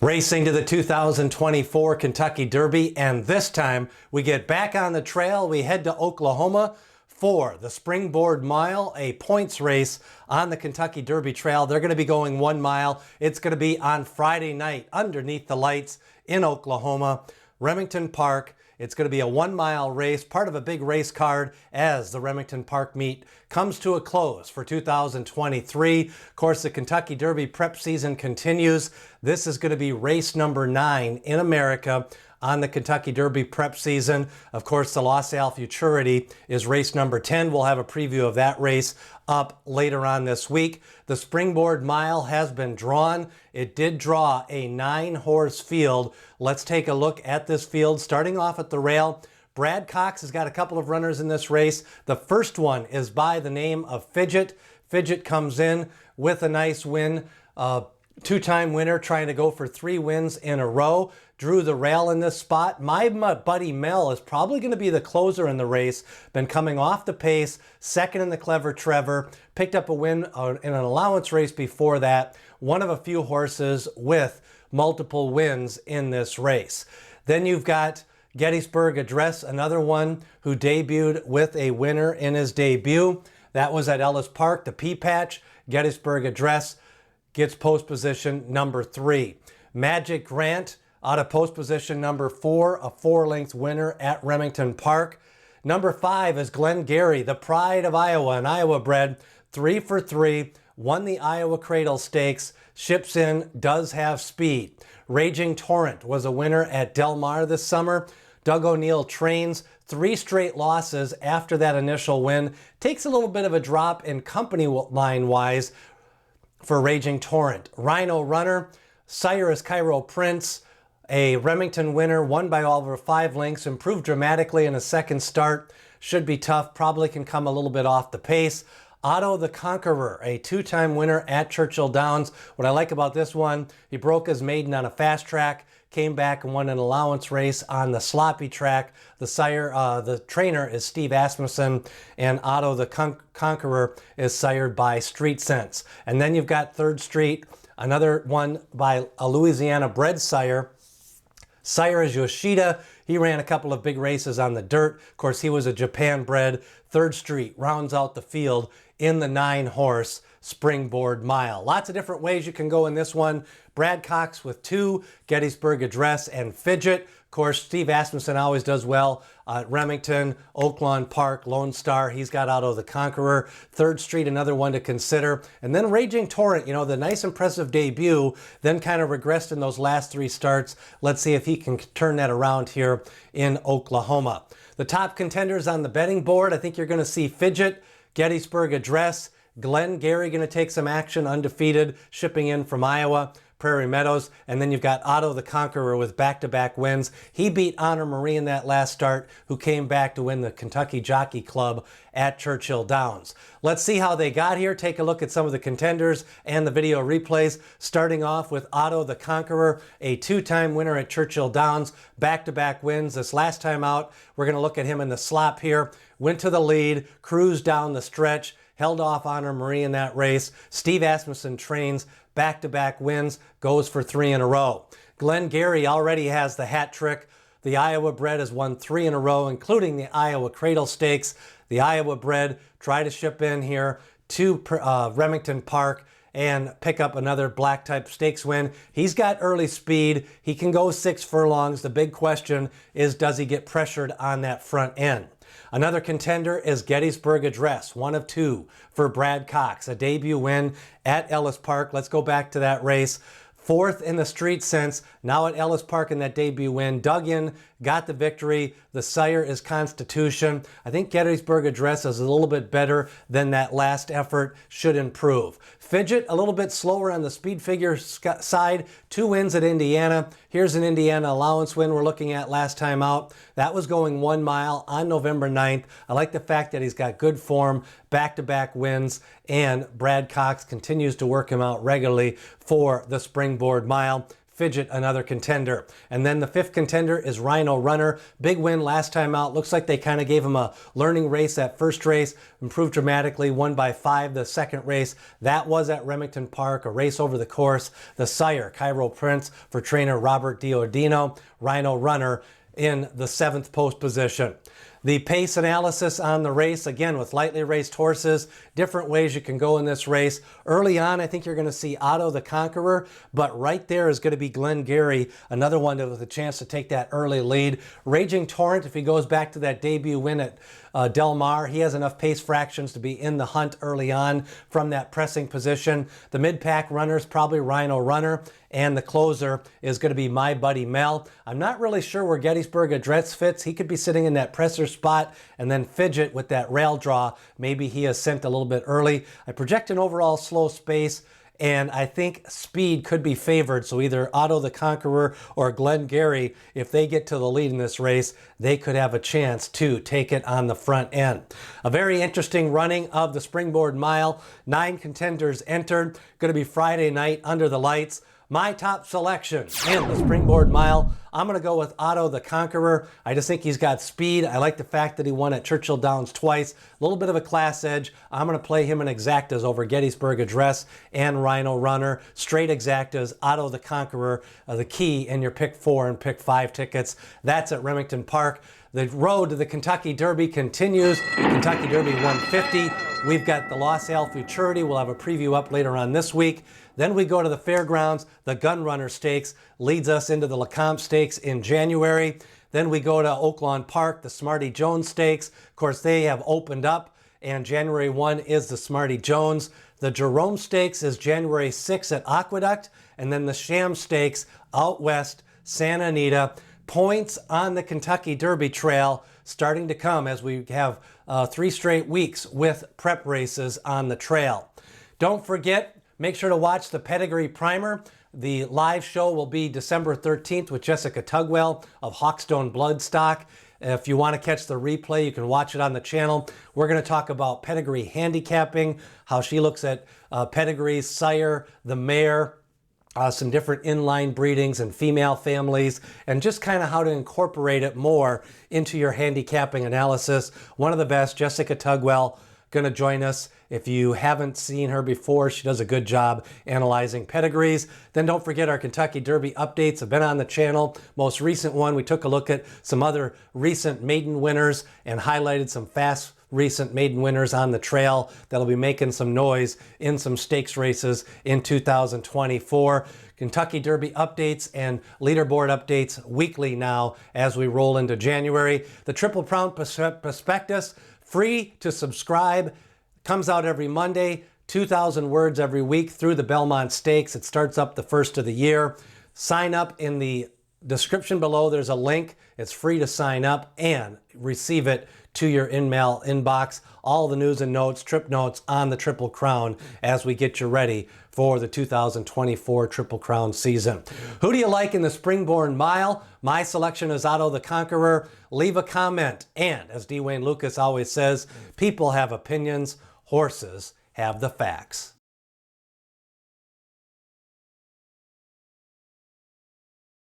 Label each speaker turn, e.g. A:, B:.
A: Racing to the 2024 Kentucky Derby, and this time we get back on the trail. We head to Oklahoma for the Springboard Mile, a points race on the Kentucky Derby Trail. They're going to be going 1 mile. It's going to be on Friday night underneath the lights in Oklahoma, Remington Park. It's going to be a 1 mile race, part of a big race card as the Remington Park meet comes to a close for 2023. Of course, the Kentucky Derby prep season continues. This is going to be race number 9 in America on the Kentucky Derby prep season. Of course, the LaSalle Futurity is race number 10. We'll have a preview of that race up later on this week. The Springboard Mile has been drawn. It did draw a 9-horse field. Let's take a look at this field. Starting off at the rail, Brad Cox has got a couple of runners in this race. The first one is by the name of Fidget. Fidget comes in with a nice win. Two-time winner, trying to go for 3 wins in a row. Drew the rail in this spot. My buddy Mel is probably going to be the closer in the race. Been coming off the pace, second in the Clever Trevor. Picked up a win in an allowance race before that. One of a few horses with multiple wins in this race. Then you've got Gettysburg Address, another one who debuted with a winner in his debut. That was at Ellis Park, the P-Patch. Gettysburg Address gets post position number 3. Magic Grant out of post position number 4, a 4-length winner at Remington Park. Number 5 is Glenn Gary, the pride of Iowa, an Iowa bred, 3 for 3, won the Iowa Cradle Stakes, ships in, does have speed. Raging Torrent was a winner at Del Mar this summer. Doug O'Neill trains, 3 straight losses after that initial win. Takes a little bit of a drop in company line-wise for Raging Torrent. Rhino Runner, sire is Cairo Prince, a Remington winner, won by over 5 lengths, improved dramatically in a second start. Should be tough, probably can come a little bit off the pace. Otto the Conqueror, a 2-time winner at Churchill Downs. What I like about this one, he broke his maiden on a fast track, came back and won an allowance race on the sloppy track. The trainer is Steve Asmussen, and Otto the Conqueror is sired by Street Sense. And then you've got Third Street, another one by a Louisiana bred sire. Sire is Yoshida. He ran a couple of big races on the dirt. Of course, he was a Japan bred. Third Street rounds out the field in the 9-horse Springboard Mile. Lots of different ways you can go in this one. Brad Cox with 2, Gettysburg Address and Fidget. Of course, Steve Asmussen always does well at Remington, Oaklawn Park, Lone Star. He's got Otto the Conqueror. Third Street, another one to consider. And then Raging Torrent, you know, the nice impressive debut, then kind of regressed in those last 3 starts. Let's see if he can turn that around here in Oklahoma. The top contenders on the betting board, I think you're going to see Fidget, Gettysburg Address, Glenn Gary going to take some action, undefeated, shipping in from Iowa, Prairie Meadows, and then you've got Otto the Conqueror with back-to-back wins. He beat Honor Marie in that last start, who came back to win the Kentucky Jockey Club at Churchill Downs. Let's see how they got here. Take a look at some of the contenders and the video replays, starting off with Otto the Conqueror, a 2-time winner at Churchill Downs, back-to-back wins. This last time out, we're going to look at him in the slop here. Went to the lead, cruised down the stretch, held off Honor Marie in that race. Steve Asmussen trains, back-to-back wins, goes for 3 in a row. Glenn Gary already has the hat trick. The Iowa bred has won 3 in a row, including the Iowa Cradle Stakes. The Iowa bred tried to ship in here to Remington Park and pick up another black type stakes win. He's got early speed. He can go 6 furlongs. The big question is, does he get pressured on that front end? Another contender is Gettysburg Address, 1 of 2 for Brad Cox, a debut win at Ellis Park. Let's go back to that race. 4th in the Street Sense, now at Ellis Park in that debut win. Dug in, got the victory. The sire is Constitution. I think Gettysburg Address is a little bit better than that last effort, should improve. Fidget, a little bit slower on the speed figure side. 2 wins at Indiana. Here's an Indiana allowance win we're looking at last time out. That was going 1 mile on November 9th. I like the fact that he's got good form, back-to-back wins, and Brad Cox continues to work him out regularly for the Springboard Mile. Fidget, another contender. And then the 5th contender is Rhino Runner. Big win last time out. Looks like they kind of gave him a learning race that first race, improved dramatically, won by 5 the second race. That was at Remington Park, a race over the course. The sire, Cairo Prince, for trainer Robert Diodino. Rhino Runner in the 7th post position. The pace analysis on the race, again, with lightly raced horses, different ways you can go in this race. Early on, I think you're going to see Otto the Conqueror, but right there is going to be Glengarry, another one with a chance to take that early lead. Raging Torrent, if he goes back to that debut win at Del Mar, he has enough pace fractions to be in the hunt early on from that pressing position. The mid-pack runner is probably Rhino Runner, and the closer is going to be My Buddy Mel. I'm not really sure where Gettysburg Address fits. He could be sitting in that presser spot, and then Fidget with that rail draw. Maybe he is sent a little bit early. I project an overall slow space, and I think speed could be favored. So either Otto the Conqueror or Glengarry, if they get to the lead in this race, they could have a chance to take it on the front end. A very interesting running of the Springboard Mile. 9 contenders entered. Going to be Friday night under the lights. My top selection in the Springboard Mile, I'm going to go with Otto the Conqueror. I just think he's got speed. I like the fact that he won at Churchill Downs twice. A little bit of a class edge. I'm going to play him in exactas over Gettysburg Address and Rhino Runner. Straight exactas, Otto the Conqueror, the key in your pick 4 and pick 5 tickets. That's at Remington Park. The road to the Kentucky Derby continues. Kentucky Derby 150. We've got the Los Al Futurity. We'll have a preview up later on this week. Then we go to the fairgrounds. The Gun Runner Stakes leads us into the Lecomte Stakes in January. Then we go to Oaklawn Park, the Smarty Jones Stakes. Of course, they have opened up, and January 1 is the Smarty Jones. The Jerome Stakes is January 6 at Aqueduct, and then the Sham Stakes out west, Santa Anita. Points on the Kentucky Derby trail starting to come as we have 3 straight weeks with prep races on the trail. Don't forget, make sure to watch the Pedigree Primer. The live show will be December 13th with Jessica Tugwell of Hawkstone Bloodstock. If you want to catch the replay, you can watch it on the channel. We're going to talk about pedigree handicapping, how she looks at pedigrees, sire, the mare, some different inline breedings and female families, and just kind of how to incorporate it more into your handicapping analysis. One of the best, Jessica Tugwell, going to join us. If you haven't seen her before, she does a good job analyzing pedigrees. Then don't forget our Kentucky Derby updates have been on the channel. Most recent one, we took a look at some other recent maiden winners and highlighted some fast recent maiden winners on the trail that'll be making some noise in some stakes races in 2024. Kentucky Derby updates and leaderboard updates weekly now as we roll into January. The Triple Crown Prospectus, free to subscribe, comes out every Monday, 2,000 words every week through the Belmont Stakes. It starts up the first of the year. Sign up in the description below. There's a link. It's free to sign up and receive it to your email inbox. All the news and notes, trip notes on the Triple Crown as we get you ready for the 2024 Triple Crown season. Who do you like in the Springboard Mile? My selection is Otto the Conqueror. Leave a comment. And as D. Wayne Lucas always says, people have opinions, horses have the facts.